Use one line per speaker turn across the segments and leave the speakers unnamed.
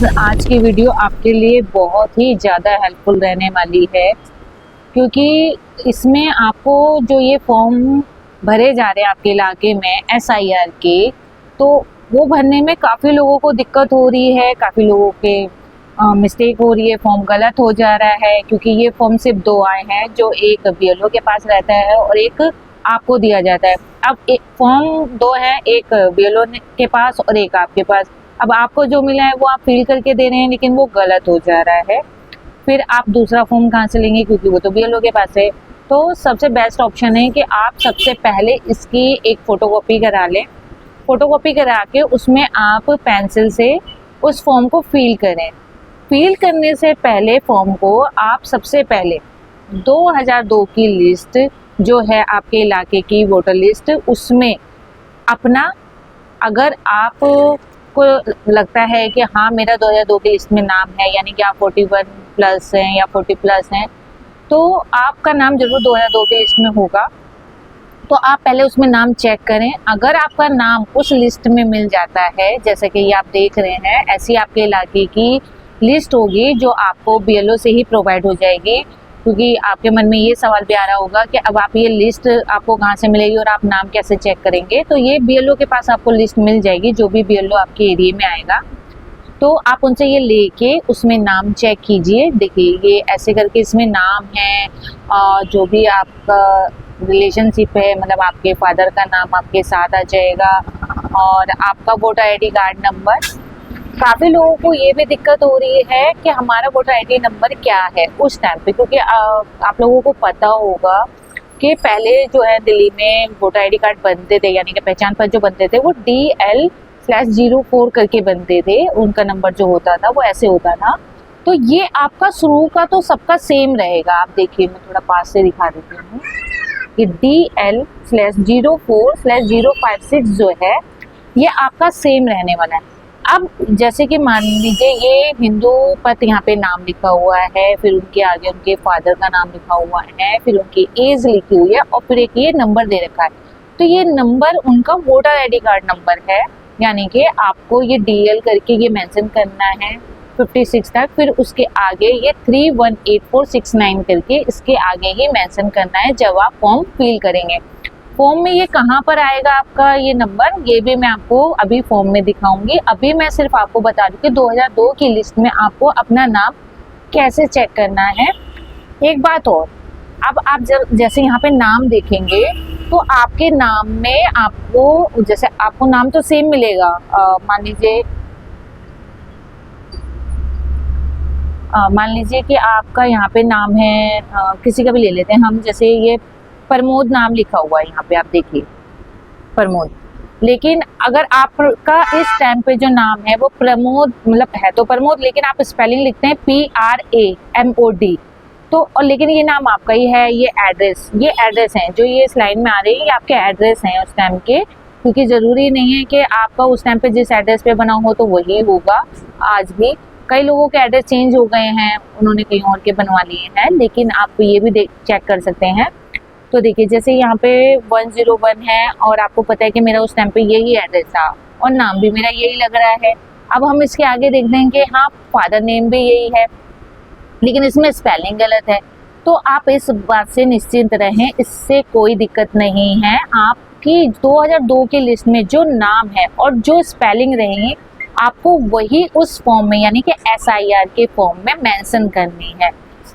आज की वीडियो आपके लिए बहुत ही ज़्यादा हेल्पफुल रहने वाली है, क्योंकि इसमें आपको जो ये फॉर्म भरे जा रहे हैं आपके इलाके में SIR के, तो वो भरने में काफ़ी लोगों को दिक्कत हो रही है, काफ़ी लोगों के मिस्टेक हो रही है, फॉर्म गलत हो जा रहा है। क्योंकि ये फॉर्म सिर्फ 2 आए हैं, जो एक BLO के पास रहता है और एक आपको दिया जाता है। अब एक फॉर्म 2 है, एक BLO के पास और एक आपके पास। अब आपको जो मिला है वो आप फिल करके दे रहे हैं, लेकिन वो गलत हो जा रहा है। फिर आप दूसरा फॉर्म कहाँ से लेंगे, क्योंकि वो तो BLO के पास है। तो सबसे बेस्ट ऑप्शन है कि आप सबसे पहले इसकी एक फ़ोटोकॉपी करा लें। फ़ोटोकॉपी करा के उसमें आप पेंसिल से उस फॉर्म को फिल करें। फिल करने से पहले फॉर्म को आप सबसे पहले 2002 की लिस्ट जो है आपके इलाके की वोटर लिस्ट, उसमें अपना, अगर आप को लगता है कि हाँ मेरा 2002 की लिस्ट में नाम है, यानी कि आप 41 प्लस हैं या 40 प्लस हैं, तो आपका नाम जरूर 2002 की लिस्ट में होगा। तो आप पहले उसमें नाम चेक करें। अगर आपका नाम उस लिस्ट में मिल जाता है, जैसे कि ये आप देख रहे हैं, ऐसी आपके इलाके की लिस्ट होगी जो आपको BLO से ही प्रोवाइड हो जाएगी। क्योंकि आपके मन में ये सवाल भी आ रहा होगा कि अब आप ये लिस्ट आपको कहाँ से मिलेगी और आप नाम कैसे चेक करेंगे। तो ये BLO के पास आपको लिस्ट मिल जाएगी, जो भी BLO आपके एरिया में आएगा, तो आप उनसे ये लेके उसमें नाम चेक कीजिए। देखिए ये ऐसे करके इसमें नाम है, जो भी आपका रिलेशनशिप है, मतलब आपके फादर का नाम आपके साथ आ जाएगा, और आपका वोटर ID कार्ड नंबर। काफ़ी लोगों को ये भी दिक्कत हो रही है कि हमारा वोटर ID नंबर क्या है उस टाइम पे, क्योंकि आप लोगों को पता होगा कि पहले जो है दिल्ली में वोटर ID कार्ड बनते थे, यानी कि पहचान पत्र जो बनते थे वो DL/04 करके बनते थे। उनका नंबर जो होता था वो ऐसे होता था। तो ये आपका शुरू का तो सबका सेम रहेगा। आप देखिए, मैं थोड़ा पास से दिखा देती हूँ कि DL/04/056 जो है ये आपका सेम रहने वाला है। अब जैसे कि मान लीजिए ये हिंदू पथ यहाँ पे नाम लिखा हुआ है, फिर उनके आगे उनके फादर का नाम लिखा हुआ है, फिर उनकी एज लिखी हुई है, और फिर एक ये नंबर दे रखा है। तो ये नंबर उनका वोटर ID कार्ड नंबर है, यानी कि आपको ये DL करके ये मेंशन करना है 56 तक। फिर उसके आगे ये 318469 करके इसके आगे ये मेंशन करना है जब आप फॉर्म फिल करेंगे। फॉर्म में ये कहाँ पर आएगा आपका ये नंबर, ये भी मैं आपको अभी फॉर्म में दिखाऊंगी। अभी मैं सिर्फ आपको बता दूं कि 2002 की लिस्ट में आपको अपना नाम कैसे चेक करना है। एक बात और, अब आप जब जैसे यहाँ पे नाम देखेंगे तो आपके नाम में आपको, जैसे आपको नाम तो सेम मिलेगा, मान लीजिए कि आपका यहाँ पे नाम है, किसी का भी ले लेते हैं हम, जैसे ये प्रमोद नाम लिखा हुआ है यहाँ पे, आप देखिए प्रमोद। लेकिन अगर आपका इस टाइम पे जो नाम है वो प्रमोद, मतलब है तो प्रमोद, लेकिन आप स्पेलिंग लिखते हैं PRAMOD, तो और लेकिन ये नाम आपका ही है। ये एड्रेस है जो ये इस लाइन में आ रही है, ये आपके एड्रेस हैं उस टाइम के। क्योंकि ज़रूरी नहीं है कि आपका उस टाइम पे जिस एड्रेस पे बना हो तो वही होगा। आज भी कई लोगों के एड्रेस चेंज हो गए हैं, उन्होंने कहीं और के बनवा लिए हैं, लेकिन आप ये भी चेक कर सकते हैं। तो देखिए जैसे यहाँ पे 101 है, और आपको पता है कि मेरा उस टाइम पे यही एड्रेस था और नाम भी मेरा यही लग रहा है। अब हम इसके आगे देख रहे हैं कि हाँ फादर नेम भी यही है, लेकिन इसमें स्पेलिंग गलत है। तो आप इस बात से निश्चिंत रहें, इससे कोई दिक्कत नहीं है। आपकी 2002 की लिस्ट में जो नाम है और जो स्पेलिंग रहेगी, आपको वही उस फॉर्म में, यानी कि SIR के फॉर्म में मेंशन करनी है।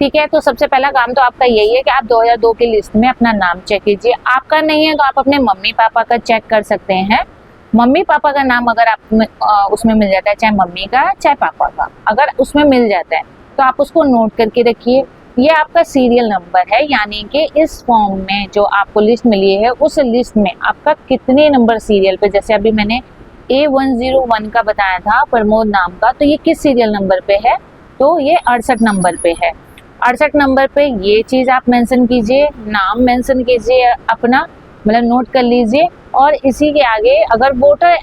ठीक है, तो सबसे पहला काम तो आपका यही है कि आप 2002 की लिस्ट में अपना नाम चेक कीजिए। आपका नहीं है तो आप अपने मम्मी पापा का चेक कर सकते हैं। मम्मी पापा का नाम अगर आप उसमें मिल जाता है, चाहे मम्मी का चाहे पापा का, अगर उसमें मिल जाता है तो आप उसको नोट करके रखिए। ये आपका सीरियल नंबर है, यानी कि इस फॉर्म में जो आपको लिस्ट मिली है उस लिस्ट में आपका कितने नंबर सीरियल पे, जैसे अभी मैंने A101 का बताया था प्रमोद नाम का, तो ये किस सीरियल नंबर पे है, तो ये 68 नंबर पे है। 68 नंबर पे ये चीज़ आप मेंशन कीजिए, नाम मेंशन कीजिए अपना, मतलब नोट कर लीजिए। और इसी के आगे अगर वोटर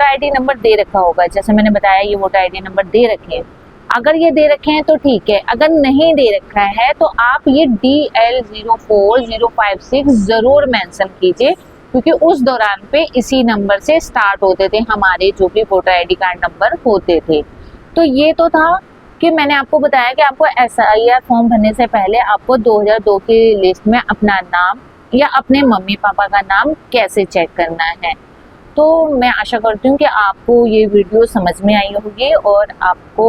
ID नंबर दे रखा होगा, जैसे मैंने बताया ये वोटर ID नंबर दे रखे हैं, अगर ये दे रखे हैं तो ठीक है, अगर नहीं दे रखा है तो आप ये DL04056 ज़रूर मेंशन कीजिए, क्योंकि उस दौरान पे इसी नंबर से स्टार्ट होते थे हमारे जो भी वोटर ID कार्ड नंबर होते थे। तो ये तो था कि मैंने आपको बताया कि आपको SIR फॉर्म भरने से पहले आपको 2002 की लिस्ट में अपना नाम या अपने मम्मी पापा का नाम कैसे चेक करना है। तो मैं आशा करती हूँ कि आपको ये वीडियो समझ में आई होगी और आपको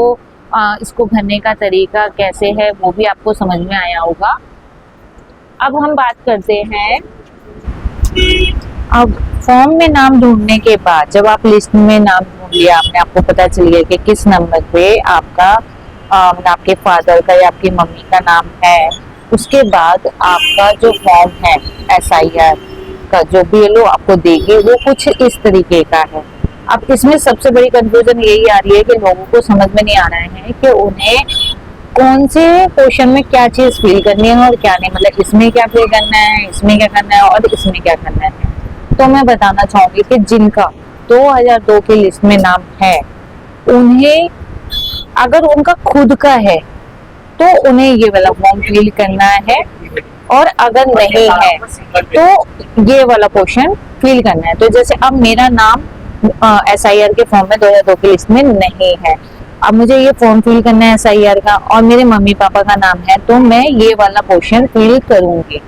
इसको भरने का तरीका कैसे है वो भी आपको समझ में आया होगा। अब हम बात करते हैं, अब फॉर्म में नाम ढूंढने के बाद जब आप लिस्ट में नाम ढूंढ लिया, आपने आपको पता चल गया कि किस नंबर पे आपका आपके फादर का या आपकी मम्मी का नाम है, उसके बाद आपका जो फॉर्म है SIR का जो BLO आपको देगी वो कुछ इस तरीके का है। अब इसमें सबसे बड़ी कंफ्यूजन यही आ रही है कि लोगों को समझ में नहीं आ रहा है कि उन्हें कौन से क्वेश्चन में क्या चीज फिल करनी है और क्या नहीं, मतलब इसमें क्या फिल करना है, इसमें क्या करना है और इसमें क्या करना है। तो मैं बताना चाहूंगी कि जिनका 2002 की लिस्ट में नाम है, उन्हें अगर उनका खुद का है तो उन्हें ये वाला फॉर्म फिल करना है, और अगर नहीं है तो ये वाला क्वेश्चन फिल करना है। तो जैसे अब मेरा नाम SIR के फॉर्म में 2002 की लिस्ट में नहीं है, अब मुझे ये फॉर्म फिल करना है SIR का और मेरे मम्मी पापा का नाम है, तो मैं ये वाला क्वेश्चन फिल करूंगी।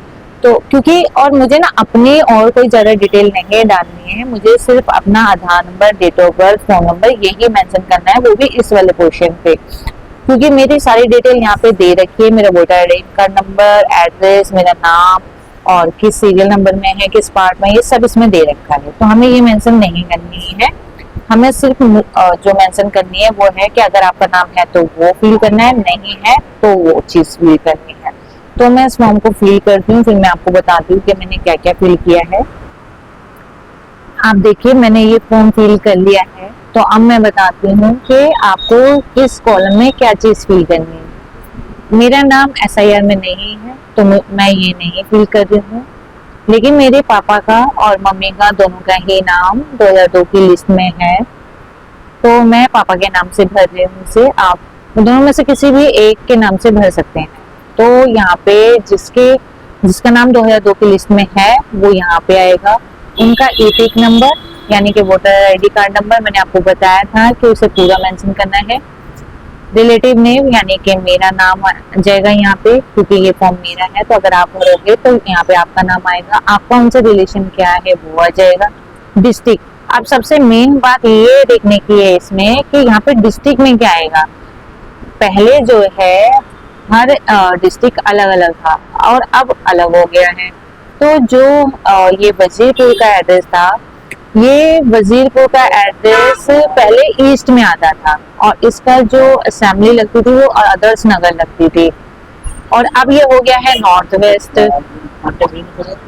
तो क्योंकि और मुझे ना अपनी और कोई ज्यादा डिटेल नहीं डालनी है, मुझे सिर्फ अपना Aadhaar number, date of birth, phone number यही मेंशन करना है, वो भी इस वाले क्वेश्चन पे, क्योंकि मेरी सारी डिटेल यहाँ पे दे रखी है। मेरा voter ID card number, address, मेरा नाम और किस सीरियल नंबर में है, किस पार्ट में, ये सब इसमें दे रखा है। तो हमें ये मेंशन नहीं करनी है, हमें सिर्फ जो मेंशन करनी है वो है कि अगर आपका नाम है तो वो फिल करना है, नहीं है तो वो चीज फिल करनी है। तो मैं इस फॉर्म को फिल करती हूँ, फिर मैं आपको बताती हूँ कि मैंने क्या क्या फिल किया है। आप देखिए मैंने ये फॉर्म फिल कर लिया है, तो अब मैं बताती हूँ कि आपको किस कॉलम में क्या चीज फिल करनी है। मेरा नाम SIR में नहीं है तो मैं ये नहीं फिल कर रही हूँ, लेकिन मेरे पापा का और मम्मी का दोनों का ही नाम 2002 की लिस्ट में है, तो मैं पापा के नाम से भर रही हूँ इसे। आप दोनों में से किसी भी एक के नाम से भर सकते हैं। तो यहाँ पे जिसका नाम 2002 की लिस्ट में है वो यहाँ पे आएगा, उनका EPIC नंबर यानी कि वोटर आईडी कार्ड नंबर, मैंने आपको बताया था कि उसे पूरा मेंशन करना है। रिलेटिव नेम यानी कि मेरा नाम आ जाएगा यहाँ पे, क्योंकि ये फॉर्म मेरा है, तो अगर आप भरोगे तो यहाँ पे आपका नाम आएगा। आपका उनसे रिलेशन क्या है वो आ जाएगा। डिस्ट्रिक्ट, अब सबसे मेन बात ये देखने की है इसमें कि यहाँ पे डिस्ट्रिक्ट में क्या आएगा। पहले जो है हर डिस्ट्रिक्ट अलग अलग था और अब अलग हो गया है। तो जो ये वजीरपुर का एड्रेस था, ये वजीरपुर का एड्रेस पहले ईस्ट में आता था और इसका जो असेंबली लगती थी वो आदर्श नगर लगती थी, और अब ये हो गया है नॉर्थ वेस्ट।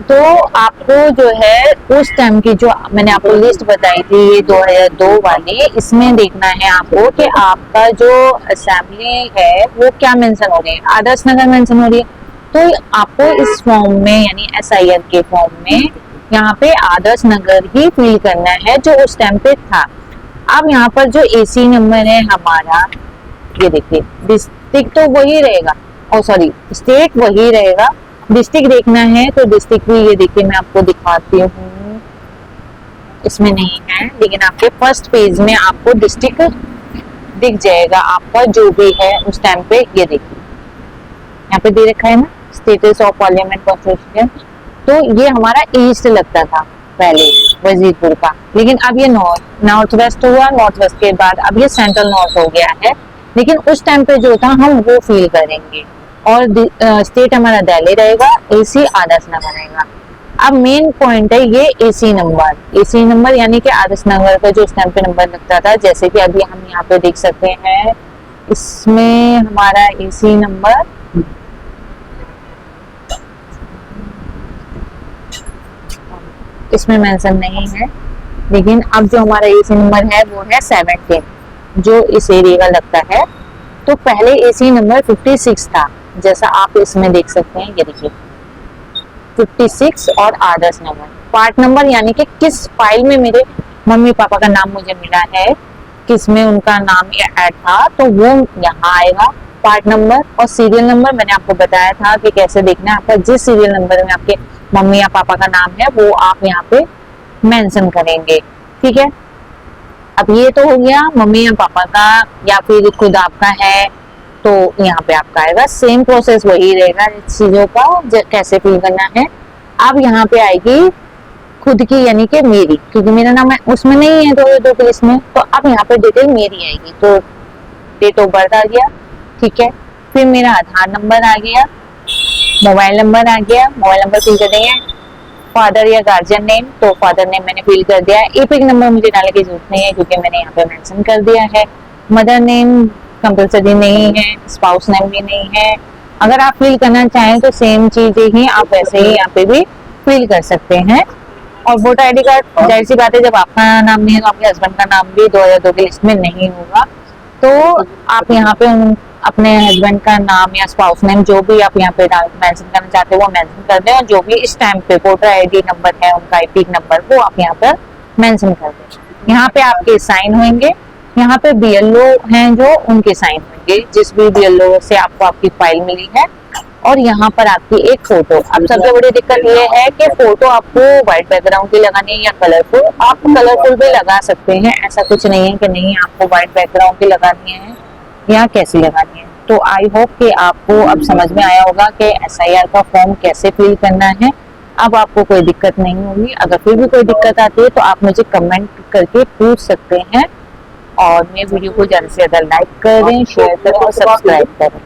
तो आपको जो है उस टाइम की जो मैंने आपको लिस्ट बताई थी ये 2002 वाली, इसमें देखना है आपको कि आपका जो असेंबली है वो क्या मेंशन हो रही है, आदर्श नगर मेंशन हो रही है। तो आपको इस फॉर्म में यानी SIR के फॉर्म में यहाँ पे आदर्श नगर ही फिल करना है जो उस टाइम पे था। अब यहाँ पर जो AC नंबर है हमारा, ये देखिए डिस्ट्रिक्ट तो वही रहेगा, और सॉरी स्टेट वही रहेगा, डिस्ट्रिक्ट देखना है तो डिस्ट्रिक्ट भी ये देखिए मैं आपको दिखाती हूँ, इसमें नहीं है, लेकिन आपके फर्स्ट पेज में आपको डिस्ट्रिक्ट दिख जाएगा आपका जो भी है उस टाइम पे। ये देखिए यहाँ पे दे रखा है ना, स्टेटस ऑफ पार्लियामेंट कॉन्स्टिट्यूशन। तो ये हमारा ईस्ट लगता था पहले वजीरपुर का, लेकिन अब ये नॉर्थ वेस्ट हुआ, नॉर्थ वेस्ट के बाद अब ये सेंट्रल नॉर्थ हो गया है। लेकिन उस टाइम पे जो था हम वो फील करेंगे, और स्टेट हमारा दिल्ली रहेगा, AC आदर्श नगर रहेगा। अब मेन पॉइंट है ये AC नंबर यानी कि आदर्श नगर का जो उस टाइम पे नंबर लगता था, जैसे कि अभी हम यहाँ पे देख सकते हैं, इसमें हमारा AC नंबर इसमें मेंशन नहीं है, लेकिन अब जो हमारा AC नंबर है वो है 17 जो इस एरिया का लगता है। तो पहले AC नंबर 56 था, जैसा आप इसमें देख सकते हैं, ये देखिए 56 और आदर्श नगर। पार्ट नंबर यानी कि किस फाइल में मेरे मम्मी पापा का नाम मुझे मिला है, किस में उनका नाम ऐड था, तो वो यहाँ आएगा पार्ट नंबर। और सीरियल नंबर मैंने आपको बताया था कि कैसे देखना है, आपका जिस सीरियल नंबर में आपके मम्मी या पापा का नाम है वो आप यहाँ पे मेंशन करेंगे, ठीक है। अब ये तो हो गया मम्मी या पापा का या फिर खुद आपका है, तो यहाँ पे आपका आएगा। सेम प्रोसेस वही रहेगा चीजों का, कैसे फिल करना है। अब यहाँ पे आएगी खुद की, यानी कि मेरी, क्योंकि मेरा नाम उसमें नहीं है 2002 की लिस्ट में, तो अब यहाँ पे डिटेल मेरी आएगी। तो डेट ऑफ बर्थ आ गया, ठीक है। फिर मेरा आधार नंबर आ गया, मोबाइल नंबर आ गया, मोबाइल नंबर फिल कर देंगे। फादर या गार्जियन नेम, तो फादर नेम मैंने फिल कर दिया है। एपिक नंबर मुझे डालने की जरूरत नहीं है क्योंकि मैंने यहाँ पे मेंशन कर दिया है। मदर नेम कंपल्सरी नहीं है, स्पाउस नेम भी नहीं है। अगर आप फिल करना चाहें तो सेम चीजें ही आप वैसे ही यहाँ पे भी फिल कर सकते हैं। और वोटर आईडी कार्ड, जाहिर सी बात है जब आपका नाम नहीं है तो आपके हस्बैंड का नाम भी 2002 की लिस्ट में नहीं होगा, तो आप यहाँ पे अपने हस्बैंड का नाम या स्पाउस नेम जो भी आप यहाँ पे मेंशन करना चाहते हो वो मेंशन कर दें, और जो भी इस टाइम पे वोटर आईडी नंबर है उनका एपिक नंबर वो आप यहाँ पर मेंशन कर दें। यहाँ पे आपके साइन होंगे, यहाँ पे बीएलओ हैं जो उनके साइन होंगे, जिस भी बीएलओ से आपको आपकी फाइल मिली है। और यहाँ पर आपकी एक फोटो। अब सबसे बड़ी दिक्कत ये है कि फोटो आपको व्हाइट बैकग्राउंड की लगानी है या कलरफुल। आप कलरफुल भी लगा सकते हैं, ऐसा कुछ नहीं है कि नहीं आपको व्हाइट बैकग्राउंड की लगानी है या कैसी लगानी है। तो आई होप कि आपको अब समझ में आया होगा कि एसआईआर का फॉर्म कैसे फिल करना है। अब आपको कोई दिक्कत नहीं होगी। अगर फिर भी कोई दिक्कत आती है तो आप मुझे कमेंट करके पूछ सकते हैं। और मेरे वीडियो को ज्यादा से ज्यादा लाइक करें, शेयर करें और सब्सक्राइब करें।